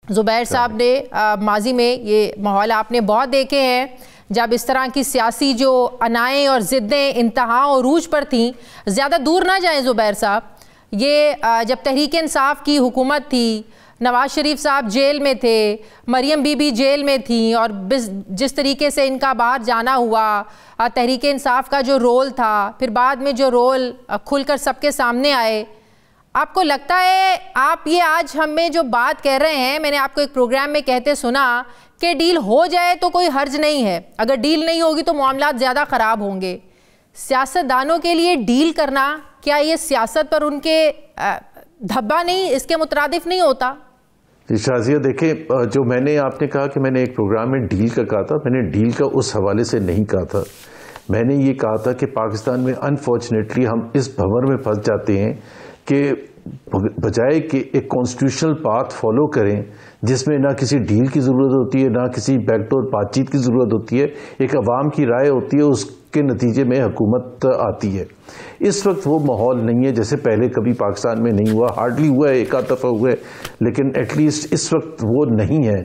زبیر صاحب نے ماضی میں یہ ماحول آپ نے بہت دیکھے ہیں جب اس طرح کی سیاسی جو انائیں اور ضدیں انتہا اور عروج پر تھیں. زیادہ دور نہ جائیں زبیر صاحب، یہ جب تحریک انصاف کی حکومت تھی، نواز شریف صاحب جیل میں تھے، مریم بی بی جیل میں تھیں، اور جس طریقے سے ان کا باہر جانا ہوا، تحریک انصاف کا جو رول تھا، پھر بعد میں جو رول کھل کر سب کے سامنے آئے، آپ کو لگتا ہے آپ یہ آج ہمیں جو بات کہہ رہے ہیں، میں نے آپ کو ایک پروگرام میں کہتے سنا کہ ڈیل ہو جائے تو کوئی حرج نہیں ہے، اگر ڈیل نہیں ہوگی تو معاملات زیادہ خراب ہوں گے. سیاستدانوں کے لیے ڈیل کرنا کیا یہ سیاست پر ان کے دھبا نہیں، اس کے مترادف نہیں ہوتا؟ شازیہ دیکھیں، جو میں نے آپ نے کہا کہ میں نے ایک پروگرام میں ڈیل کا کہا تھا، میں نے ڈیل کا اس حوالے سے نہیں کہا تھا. میں نے یہ کہا تھا کہ پاکستان میں انفارچونیٹلی ہم اس بھنور میں پھنس جاتے ہیں کہ بجائے کہ ایک کانسٹیٹیوشنل پاتھ فالو کریں جس میں نہ کسی ڈیل کی ضرورت ہوتی ہے، نہ کسی بیک ڈور بات چیت کی ضرورت ہوتی ہے، ایک عوام کی رائے ہوتی ہے، اس کے نتیجے میں حکومت آتی ہے. اس وقت وہ ماحول نہیں ہے جیسے پہلے کبھی پاکستان میں نہیں ہوا، ہارڈلی ہوا ہے، ایک آدھ دفعہ ہوا ہے، لیکن ایٹ لیسٹ اس وقت وہ نہیں ہے.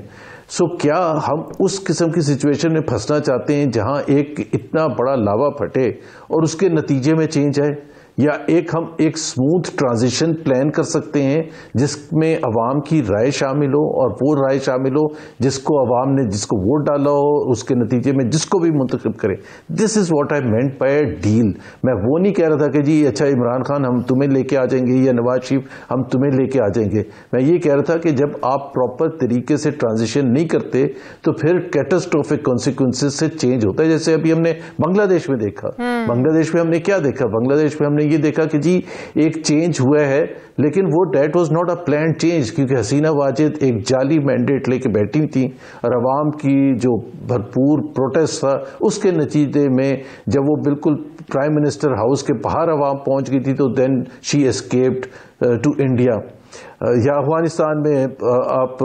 سو کیا ہم اس قسم کی سچویشن میں پھنسنا چاہتے ہیں جہاں ایک اتنا بڑا لاوا پھٹے اور اس کے نتیجے میں چینج آئے، یا ہم ایک سموتھ ٹرانزیشن پلان کر سکتے ہیں جس میں عوام کی رائے شامل ہو، اور وہ رائے شامل ہو جس کو عوام نے جس کو ووٹ ڈالا ہو، اس کے نتیجے میں جس کو بھی منتخب کرے. This is what I meant by a deal. میں وہ نہیں کہہ رہا تھا کہ جی اچھا عمران خان ہم تمہیں لے کے آ جائیں گے یا نواز شریف ہم تمہیں لے کے آ جائیں گے. میں یہ کہہ رہا تھا کہ جب آپ پراپر طریقے سے ٹرانزیشن نہیں کرتے تو پھر کیٹاسٹروفک کانسیکوینسز سے چینج ہوتا ہے. جیسے ابھی ہم نے بنگلہ دیش میں دیکھا، بنگلہ دیش میں ہم نے کیا دیکھا، بنگلہ دیش میں ہم نے یہ دیکھا کہ جی ایک چینج ہوا ہے، لیکن وہ that was not a planned change, کیونکہ حسینہ واجد ایک جعلی مینڈیٹ لے کے بیٹھی تھیں، اور عوام کی جو بھرپور پروٹیسٹ تھا اس کے نتیجے میں جب وہ بالکل پرائم منسٹر ہاؤس کے باہر عوام پہنچ گئی تھی تو دین شی اسکیپڈ ٹو انڈیا. یا افغانستان میں آپ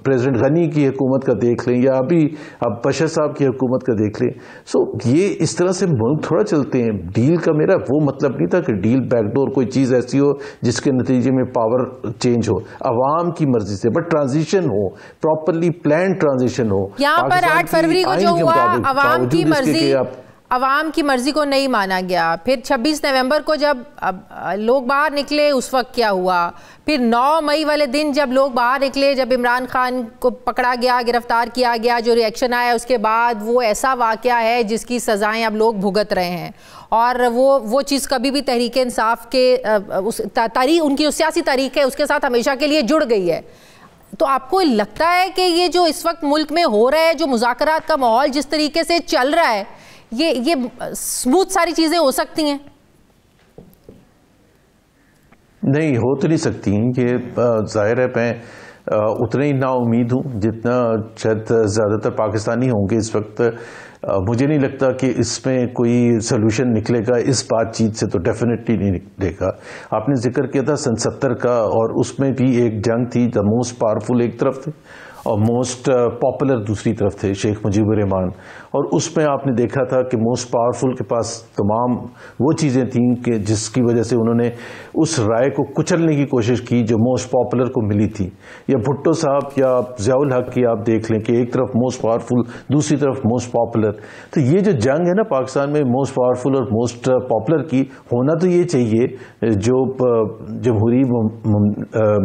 پریزیڈنٹ غنی کی حکومت کا دیکھ لیں، یا ابھی آپ بشر صاحب کی حکومت کا دیکھ لیں. سو یہ اس طرح سے ملک تھوڑا چلتے ہیں. ڈیل کا میرا وہ مطلب نہیں تھا کہ ڈیل بیک ڈور کوئی چیز ایسی ہو جس کے نتیجے میں پاور چینج ہو، عوام کی مرضی سے، بٹ ٹرانزیشن ہو، پراپرلی پلانڈ ٹرانزیشن ہو. یہاں پر 8 فروری کو جو ہوا عوام کی مرضی، عوام کی مرضی کو نہیں مانا گیا. پھر 26 نومبر کو جب لوگ باہر نکلے اس وقت کیا ہوا، پھر 9 مئی والے دن جب لوگ باہر نکلے، جب عمران خان کو پکڑا گیا، گرفتار کیا گیا، جو ریئیکشن آیا اس کے بعد وہ ایسا واقعہ ہے جس کی سزائیں اب لوگ بھگت رہے ہیں. اور وہ چیز کبھی بھی تحریک انصاف کے ان کی سیاسی تاریخ ہے اس کے ساتھ ہمیشہ کے لیے جڑ گئی ہے. تو آپ کو لگتا ہے کہ یہ جو اس وقت ملک میں ہو رہا ہے، جو مذاکرات کا ماحول جس طریقے سے چل رہا ہے، یہ سموتھ ساری چیزیں ہو سکتی ہیں؟ نہیں ہو تو نہیں سکتی. یہ ظاہر ہے میں اتنا ہی نا امید ہوں جتنا شاید زیادہ تر پاکستانی ہوں گے اس وقت. مجھے نہیں لگتا کہ اس میں کوئی سلوشن نکلے گا اس بات چیت سے، تو ڈیفینیٹلی نہیں نکلے گا. آپ نے ذکر کیا تھا سن 70 کا، اور اس میں بھی ایک جنگ تھی، دا موسٹ پاورفل ایک طرف تھے اور موسٹ پاپولر دوسری طرف تھے شیخ مجیب الرحمان. اور اس میں آپ نے دیکھا تھا کہ موسٹ پاورفل کے پاس تمام وہ چیزیں تھیں کہ جس کی وجہ سے انہوں نے اس رائے کو کچلنے کی کوشش کی جو موسٹ پاپولر کو ملی تھی. یا بھٹو صاحب یا ضیاء الحق کی آپ دیکھ لیں کہ ایک طرف موسٹ پاورفل، دوسری طرف موسٹ پاپولر. تو یہ جو جنگ ہے نا پاکستان میں موسٹ پاورفل اور موسٹ پاپولر کی، ہونا تو یہ چاہیے جو جمہوری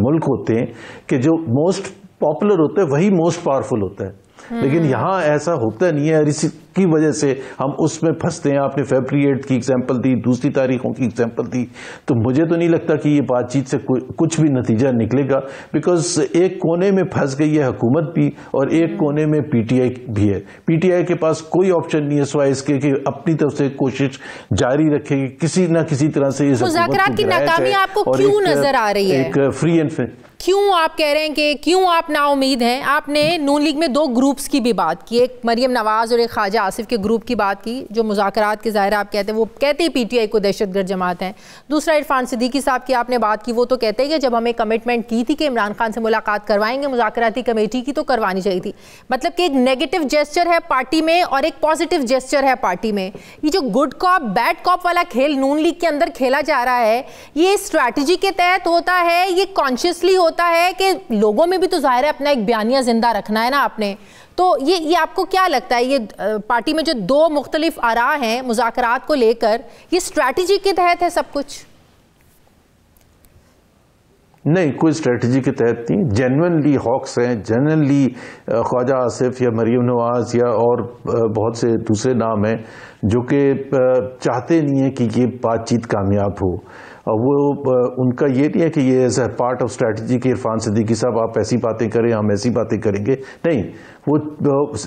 ملک ہوتے ہیں کہ جو موسٹ پاپولر ہوتا ہے وہی موسٹ پاورفل ہوتا ہے. لیکن یہاں ایسا ہوتا نہیں ہے، اور اسی کی وجہ سے ہم اس میں پھنستے ہیں. آپ نے فیبری 8 کی ایگزامپل دی، دوسری تاریخوں کی ایگزامپل دی. تو مجھے تو نہیں لگتا کہ یہ بات چیت سے کچھ بھی نتیجہ نکلے گا، بیکاز ایک کونے میں پھنس گئی ہے حکومت بھی، اور ایک کونے میں پی ٹی آئی بھی ہے. پی ٹی آئی کے پاس کوئی آپشن نہیں ہے سوائے اس کے کہ اپنی طرف سے کوشش جاری رکھے گی کسی نہ کسی طرح سے اس مذاکرات کی ناکامی آپ کو کیوں نظر آ رہی ہے؟ ایک فری اینڈ فیئر. کیوں آپ کہہ رہے ہیں کہ کیوں آپ نا امید ہیں؟ آپ نے نون لیگ میں 2 گروپس کی بھی بات کی، ایک مریم نواز اور ایک خواجہ خواجہ آصف کے گروپ کی بات کی جو مذاکرات کے ظاہر آپ کہتے ہیں وہ کہتے ہیں پی ٹی آئی کو دہشت گرد جماعت ہیں. دوسرا عرفان صدیقی صاحب کی آپ نے بات کی, وہ تو کہتے ہیں کہ جب ہمیں کمٹمنٹ کی تھی کہ عمران خان سے ملاقات کروائیں گے مذاکراتی کمیٹی کی تو کروانی چاہیے تھی. مطلب کہ ایک نیگیٹو جیسچر ہے پارٹی میں اور ایک پازیٹیو جیسچر ہے پارٹی میں. یہ جو گڈ کاپ بیڈ کاپ والا کھیل نون لیگ کے اندر کھیلا جا رہا ہے یہ اسٹریٹجی کے تحت ہوتا ہے, یہ کانشیسلی ہوتا ہے کہ لوگوں میں بھی تو ظاہر ہے اپنا ایک بیانیہ زندہ رکھنا ہے نا آپ نے. تو یہ آپ کو کیا لگتا ہے یہ پارٹی میں جو دو مختلف آراء ہیں مذاکرات کو لے کر یہ اسٹریٹجی کے تحت ہے سب کچھ؟ نہیں, کوئی اسٹریٹجی کے تحت نہیں. جینوئنلی ہاکس ہیں, جنرلی خواجہ آصف یا مریم نواز یا اور بہت سے دوسرے نام ہیں جو کہ چاہتے نہیں ہیں کہ یہ بات چیت کامیاب ہو. وہ ان کا یہ نہیں ہے کہ یہ as a part of strategy کہ عرفان صدیقی صاحب آپ ایسی باتیں کریں ہم ایسی باتیں کریں گے. نہیں, وہ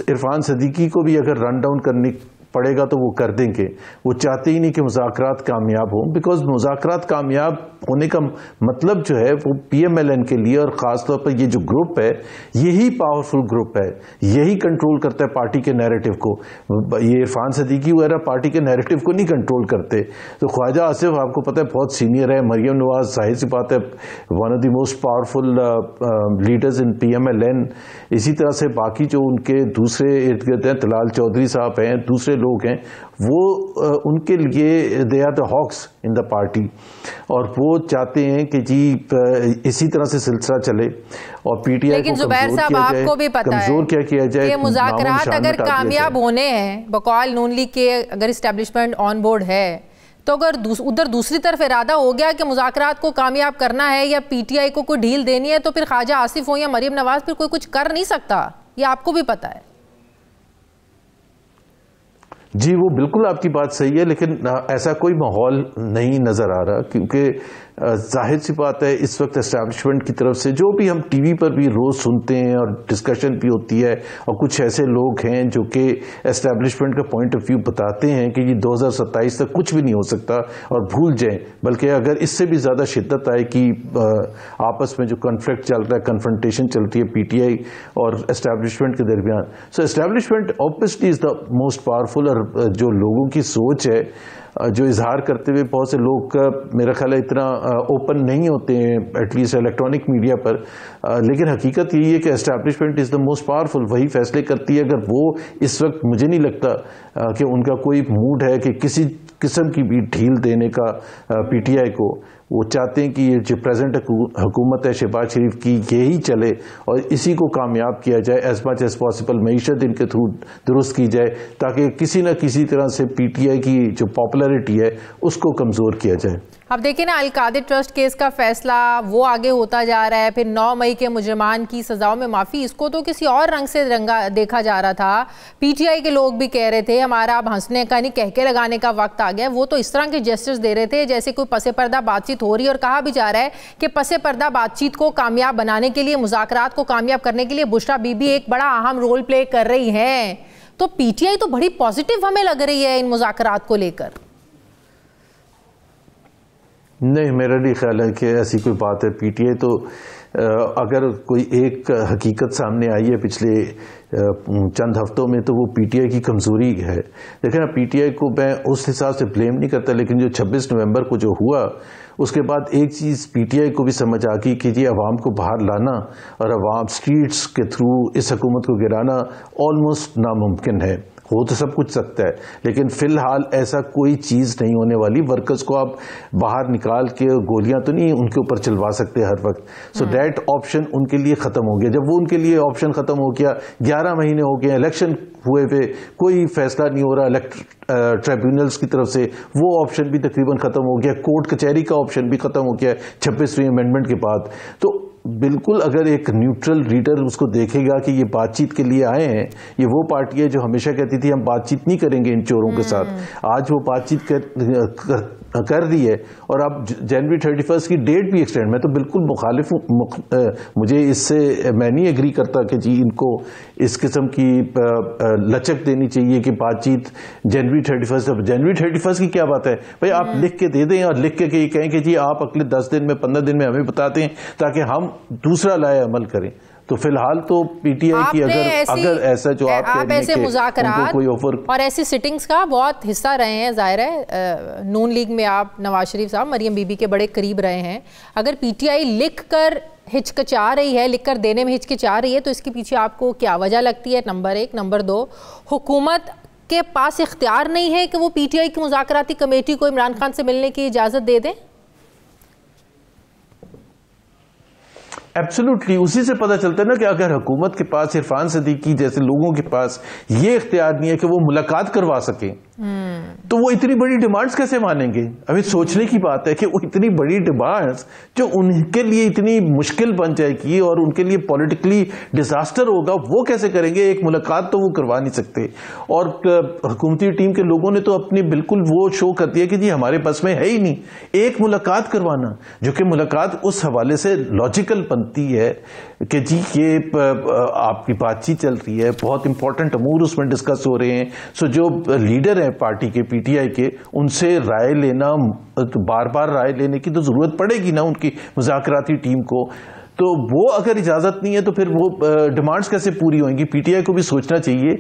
عرفان صدیقی کو بھی اگر رن ڈاؤن کرنے پڑے گا تو وہ کر دیں گے. وہ چاہتے ہی نہیں کہ مذاکرات کامیاب ہوں, بیکاز مذاکرات کامیاب ہونے کا مطلب جو ہے وہ پی ایم ایل این کے لیے اور خاص طور پر یہ جو گروپ ہے یہی پاورفل گروپ ہے, یہی کنٹرول کرتا ہے پارٹی کے نیریٹو کو. یہ عرفان صدیقی وغیرہ پارٹی کے نیریٹو کو نہیں کنٹرول کرتے. تو خواجہ آصف آپ کو پتہ ہے بہت سینئر ہے, مریم نواز ظاہر سی بات ہے one of the most powerful leaders in P M L N. اسی طرح سے باقی جو ان کے دوسرے ارد گرد ہیں, طلال چودھری صاحب ہیں, دوسرے لوگ ہیں, وہ ان کے لیے they are the ہاکس in the party اور وہ چاہتے ہیں کہ جی اسی طرح سے سلسلہ چلے اور پی ٹی آئی کو کمزور کیا جائے. یہ مذاکرات اگر کامیاب ہونے ہیں بقول نون لیگ کے, اگر اسٹیبلشمنٹ آن بورڈ ہے تو اگر ادھر دوسری طرف ارادہ ہو گیا کہ مذاکرات کو کامیاب کرنا ہے یا پی ٹی آئی کو کوئی ڈھیل دینی ہے تو پھر خواجہ آصف ہو یا مریم نواز پھر کوئی کچھ کر نہیں سکتا. یہ آپ کو بھی پتا ہے. جی وہ بالکل آپ کی بات صحیح ہے, لیکن ایسا کوئی ماحول نہیں نظر آ رہا کیونکہ ظاہر سی بات ہے اس وقت اسٹیبلشمنٹ کی طرف سے جو بھی ہم ٹی وی پر بھی روز سنتے ہیں اور ڈسکشن بھی ہوتی ہے اور کچھ ایسے لوگ ہیں جو کہ اسٹیبلشمنٹ کا پوائنٹ آف ویو بتاتے ہیں کہ یہ 2027 تک کچھ بھی نہیں ہو سکتا اور بھول جائیں, بلکہ اگر اس سے بھی زیادہ شدت آئے کہ آپس میں جو کنفلکٹ چل رہا ہے, کنفرنٹیشن چلتی ہے پی ٹی آئی اور اسٹیبلشمنٹ کے درمیان. So establishment obviously is the most powerful. اور جو لوگوں کی سوچ ہے جو اظہار کرتے ہوئے بہت سے لوگ میرا خیال ہے اتنا اوپن نہیں ہوتے ہیں ایٹ لیسٹ الیکٹرانک میڈیا پر, لیکن حقیقت یہی ہے کہ establishment is the most powerful. وہی فیصلے کرتی ہے. اگر وہ اس وقت مجھے نہیں لگتا کہ ان کا کوئی موڈ ہے کہ کسی قسم کی بھی ڈھیل دینے کا پی ٹی آئی کو. وہ چاہتے ہیں کہ یہ جو پریزنٹ حکومت ہے شہباز شریف کی یہی چلے اور اسی کو کامیاب کیا جائے ایز مچ ایز پاسبل, معیشت ان کے تھرو درست کی جائے تاکہ کسی نہ کسی طرح سے پی ٹی آئی کی جو پاپولرٹی ہے اس کو کمزور کیا جائے. اب دیکھیں نا القادر ٹرسٹ کیس کا فیصلہ وہ آگے ہوتا جا رہا ہے, پھر 9 مئی کے مجرمان کی سزاؤں میں معافی, اس کو تو کسی اور رنگ سے دیکھا جا رہا تھا. پی ٹی آئی کے لوگ بھی کہہ رہے تھے ہمارا اب ہنسنے کا نہیں کہہ کے لگانے کا وقت آ گیا. وہ تو اس طرح کے جسٹس دے رہے تھے جیسے کوئی پس پردہ بات چیت ہو رہی ہے, اور کہا بھی جا رہا ہے کہ پس پردہ بات چیت کو کامیاب بنانے کے لیے, مذاکرات کو کامیاب کرنے کے لیے بشرا بی بی ایک بڑا اہم رول پلے کر رہی ہیں. تو پی ٹی آئی تو بڑی پازیٹیو ہمیں لگ رہی ہے ان مذاکرات کو لے کر. نہیں, میرا نہیں خیال ہے کہ ایسی کوئی بات ہے. پی ٹی آئی تو اگر کوئی ایک حقیقت سامنے آئی ہے پچھلے چند ہفتوں میں تو وہ پی ٹی آئی کی کمزوری ہے. دیکھیں نا, پی ٹی آئی کو میں اس حساب سے بلیم نہیں کرتا, لیکن جو 26 نومبر کو جو ہوا اس کے بعد ایک چیز پی ٹی آئی کو بھی سمجھ آ گئی کہ یہ عوام کو باہر لانا اور عوام سٹریٹس کے تھرو اس حکومت کو گرانا آلموسٹ ناممکن ہے. ہو تو سب کچھ سکتا ہے لیکن فی الحال ایسا کوئی چیز نہیں ہونے والی. ورکرز کو آپ باہر نکال کے گولیاں تو نہیں ان کے اوپر چلوا سکتے ہر وقت. سو دیٹ آپشن ان کے لیے ختم ہو گیا. جب وہ ان کے لیے آپشن ختم ہو گیا, 11 مہینے ہو گئے الیکشن ہوئے ہوئے, کوئی فیصلہ نہیں ہو رہا ٹریبیونلز کی طرف سے, وہ آپشن بھی تقریباً ختم ہو گیا. کورٹ کچہری کا آپشن بھی ختم ہو گیا 26ویں امینڈمنٹ کے بعد. تو بالکل اگر ایک نیوٹرل ریڈر اس کو دیکھے گا کہ یہ بات چیت کے لیے آئے ہیں, یہ وہ پارٹی ہے جو ہمیشہ کہتی تھی ہم بات چیت نہیں کریں گے ان چوروں کے ساتھ, آج وہ بات چیت کر دی ہے اور اب جنوری 31 کی ڈیٹ بھی ایکسٹینڈ. میں تو بالکل مخالف ہوں, مجھے اس سے میں نہیں ایگری کرتا کہ جی ان کو اس قسم کی لچک دینی چاہیے کہ بات چیت جنوری 31. اب جنوری 31 کی کیا بات ہے بھائی, آپ لکھ کے دے دیں اور لکھ کے یہ کہیں کہ جی آپ اگلے 10 دن میں 15 دن میں ہمیں بتا دیں تاکہ ہم دوسرا لائے عمل کریں. تو فی الحال تو پی ٹی آئی کی اگر ایسا جو آپ ایسے مذاکرات اور ایسی سٹنگز کا بہت حصہ رہے ہیں، ظاہر ہے نون لیگ میں آپ نواز شریف صاحب مریم بی بی کے بڑے قریب رہے ہیں، اگر پی ٹی آئی لکھ کر ہچکچا رہی ہے، لکھ کر دینے میں ہچکچا رہی ہے تو اس کے پیچھے آپ کو کیا وجہ لگتی ہے؟ نمبر 1. نمبر 2، حکومت کے پاس اختیار نہیں ہے کہ وہ پی ٹی آئی کی مذاکراتی کمیٹی کو عمران خان سے ملنے کی اجازت دے دیں؟ ایبسولوٹلی، اسی سے پتہ چلتا ہے نا کہ اگر حکومت کے پاس عرفان صدیقی جیسے لوگوں کے پاس یہ اختیار نہیں ہے کہ وہ ملاقات کروا سکیں تو وہ اتنی بڑی ڈیمانڈز کیسے مانیں گے؟ ابھی سوچنے کی بات ہے کہ وہ اتنی بڑی ڈیمانڈز جو ان کے لیے اتنی مشکل بن جائے گی اور ان کے لیے پولیٹیکلی ڈیزاسٹر ہوگا، وہ کیسے کریں گے؟ ایک ملاقات تو وہ کروا نہیں سکتے. اور حکومتی ٹیم کے لوگوں نے تو اپنی بالکل وہ شو کر دیا کہ جی ہمارے پاس میں ہے ہی نہیں ایک ملاقات کروانا، جو کہ ملاقات اس حوالے سے لاجیکل بنتی ہے کہ جی یہ آپ کی بات چیت چل رہی ہے، بہت امپورٹنٹ امور اس میں ڈسکس ہو رہے ہیں، سو جو لیڈر ہیں پارٹی کے پی ٹی آئی کے ان سے رائے لینا، بار بار رائے لینے کی تو ضرورت پڑے گی نا ان کی مذاکراتی ٹیم کو. تو وہ اگر اجازت نہیں ہے تو پھر وہ ڈیمانڈز کیسے پوری ہوئیں گی؟ پی ٹی آئی کو بھی سوچنا چاہیے